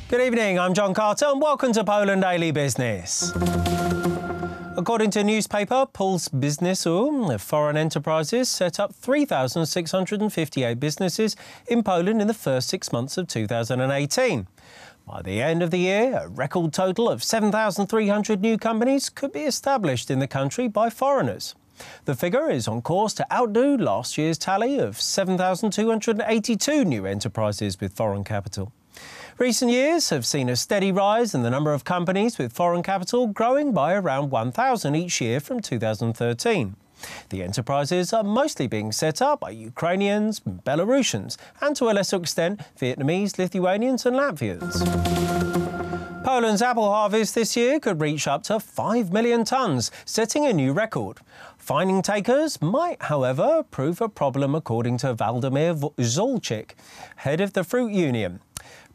Good evening, I'm John Carter and welcome to Poland Daily Business. According to newspaper Pol's Biznesu, foreign enterprises set up 3,658 businesses in Poland in the first 6 months of 2018. By the end of the year, a record total of 7,300 new companies could be established in the country by foreigners. The figure is on course to outdo last year's tally of 7,282 new enterprises with foreign capital. Recent years have seen a steady rise in the number of companies with foreign capital, growing by around 1,000 each year from 2013. The enterprises are mostly being set up by Ukrainians, Belarusians and, to a lesser extent, Vietnamese, Lithuanians and Latvians. Poland's apple harvest this year could reach up to 5 million tonnes, setting a new record. Finding takers might, however, prove a problem, according to Waldemar Zolczyk, head of the Fruit Union.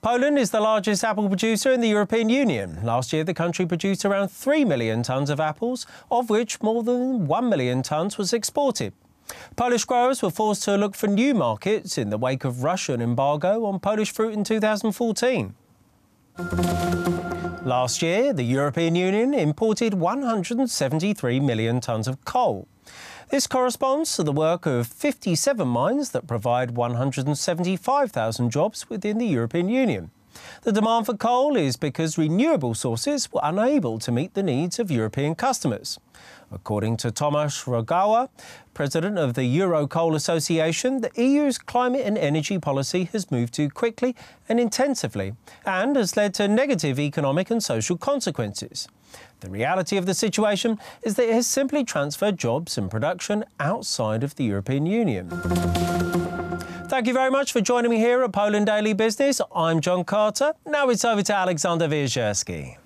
Poland is the largest apple producer in the European Union. Last year, the country produced around 3 million tonnes of apples, of which more than 1 million tonnes was exported. Polish growers were forced to look for new markets in the wake of Russian embargo on Polish fruit in 2014. Last year, the European Union imported 173 million tonnes of coal. This corresponds to the work of 57 mines that provide 175,000 jobs within the European Union. The demand for coal is because renewable sources were unable to meet the needs of European customers. According to Tomasz Rogawa, president of the Euro Coal Association, the EU's climate and energy policy has moved too quickly and intensively and has led to negative economic and social consequences. The reality of the situation is that it has simply transferred jobs and production outside of the European Union. Thank you very much for joining me here at Poland Daily Business. I'm John Carter. Now it's over to Alexander Wierzchewski.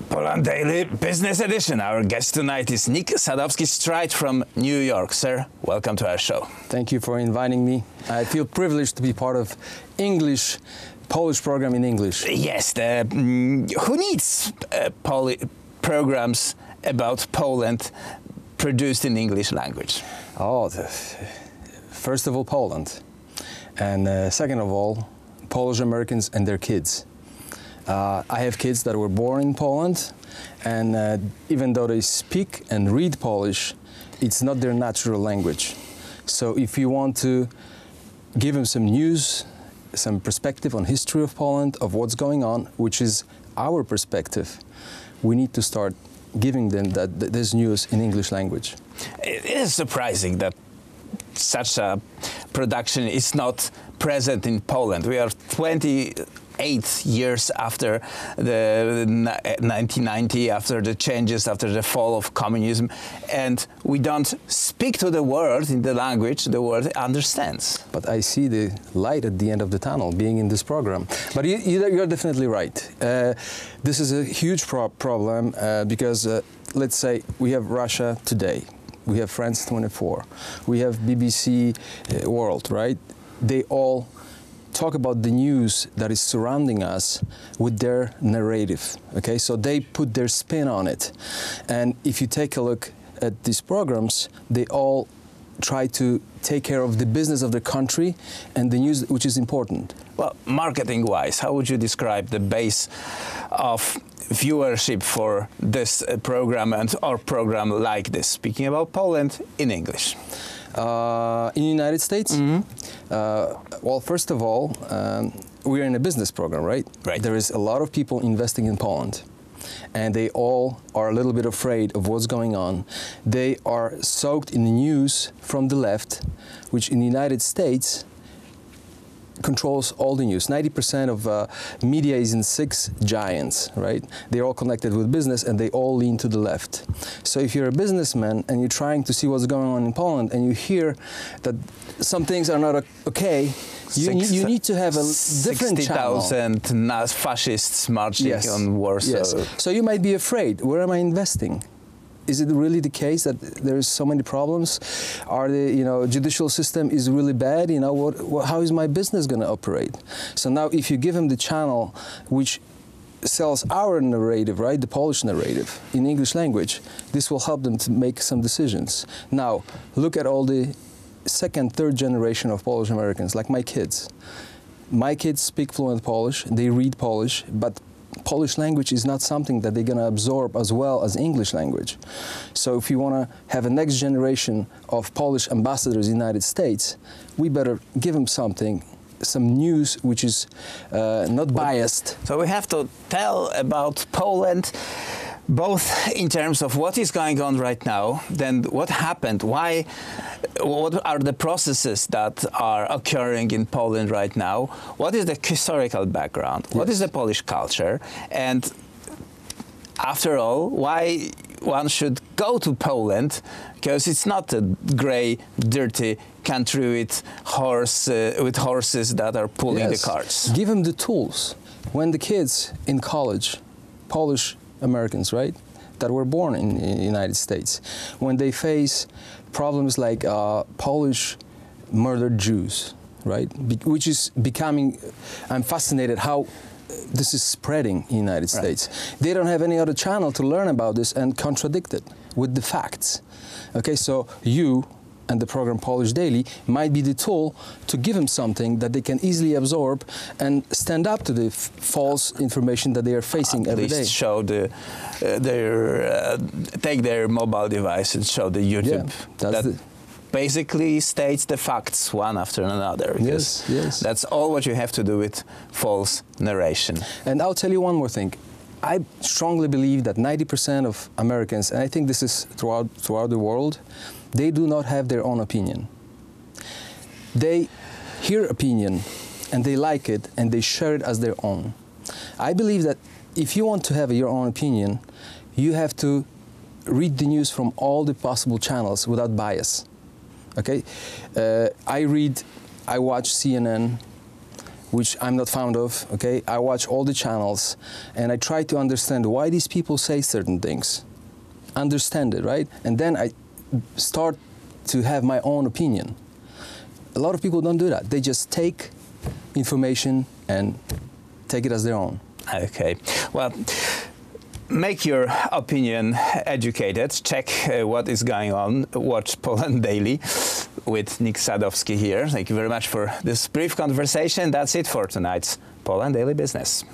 Poland Daily Business Edition. Our guest tonight is Nick Sadowski, straight from New York. Sir, welcome to our show. Thank you for inviting me. I feel privileged to be part of Polish program in English. Yes, who needs programs about Poland produced in English language? Oh, first of all, Poland. And second of all, Polish Americans and their kids. I have kids that were born in Poland, and even though they speak and read Polish, it's not their natural language. So if you want to give them some news, some perspective on history of Poland, of what's going on, which is our perspective, we need to start giving them this news in English language. It is surprising that such a production is not present in Poland. We are 28 years after the 1990, after the changes, after the fall of communism, and we don't speak to the world in the language the world understands. But I see the light at the end of the tunnel being in this program. But you're definitely right. This is a huge problem because let's say we have Russia today. We have France 24. We have BBC World, right? They all talk about the news that is surrounding us with their narrative, okay? So they put their spin on it. And if you take a look at these programs, they all try to take care of the business of the country and the news which is important. Well, marketing-wise, how would you describe the base of viewership for this program or program like this, speaking about Poland in English? In the United States? Mm-hmm. Well, first of all, we're in a business program, right? Right. There is a lot of people investing in Poland, and they all are a little bit afraid of what's going on. They are soaked in the news from the left, which in the United States controls all the news. 90% of media is in 6 giants, right? They're all connected with business and they all lean to the left. So if you're a businessman and you're trying to see what's going on in Poland and you hear that some things are not okay, you need to have a different channel. 60,000 fascists marching on Warsaw. Yes. So you might be afraid, where am I investing? Is it really the case that there is so many problems? Are the judicial system is really bad? How is my business going to operate? So now, if you give them the channel, which sells our narrative, right, the Polish narrative, in English language, this will help them to make some decisions. Now, look at all the second, third generation of Polish Americans, like my kids. My kids speak fluent Polish, they read Polish, but Polish language is not something that they're going to absorb as well as English language. So if you want to have a next generation of Polish ambassadors in the United States, we better give them something, some news which is not biased. So we have to tell about Poland, both in terms of what is going on right now, then what happened, why, what are the processes that are occurring in Poland right now, what is the historical background, yes. What is the Polish culture, and after all, why one should go to Poland, because it's not a grey, dirty country with horses that are pulling yes. the carts. Give them the tools. When the kids in college, Polish Americans, right, that were born in the United States, when they face problems like Polish murdered Jews, right, which is becoming, I'm fascinated how this is spreading in the United States. They don't have any other channel to learn about this and contradict it with the facts. Okay, so you and the program Polish Daily might be the tool to give them something that they can easily absorb and stand up to the false information that they are facing every day. At least show take their mobile device and show the YouTube. Yeah, that basically states the facts one after another. Yes, yes. That's all what you have to do with false narration. And I'll tell you one more thing. I strongly believe that 90% of Americans, and I think this is throughout the world, they do not have their own opinion. They hear opinion and they like it and they share it as their own. I believe that if you want to have your own opinion, you have to read the news from all the possible channels without bias. Okay? I watch CNN, which I'm not fond of, okay? I watch all the channels and I try to understand why these people say certain things. Understand it, right? And then I start to have my own opinion. A lot of people don't do that. They just take information and take it as their own. Okay. Well, make your opinion educated. Check what is going on. Watch Poland Daily with Nick Sadowski here. Thank you very much for this brief conversation. That's it for tonight's Poland Daily Business.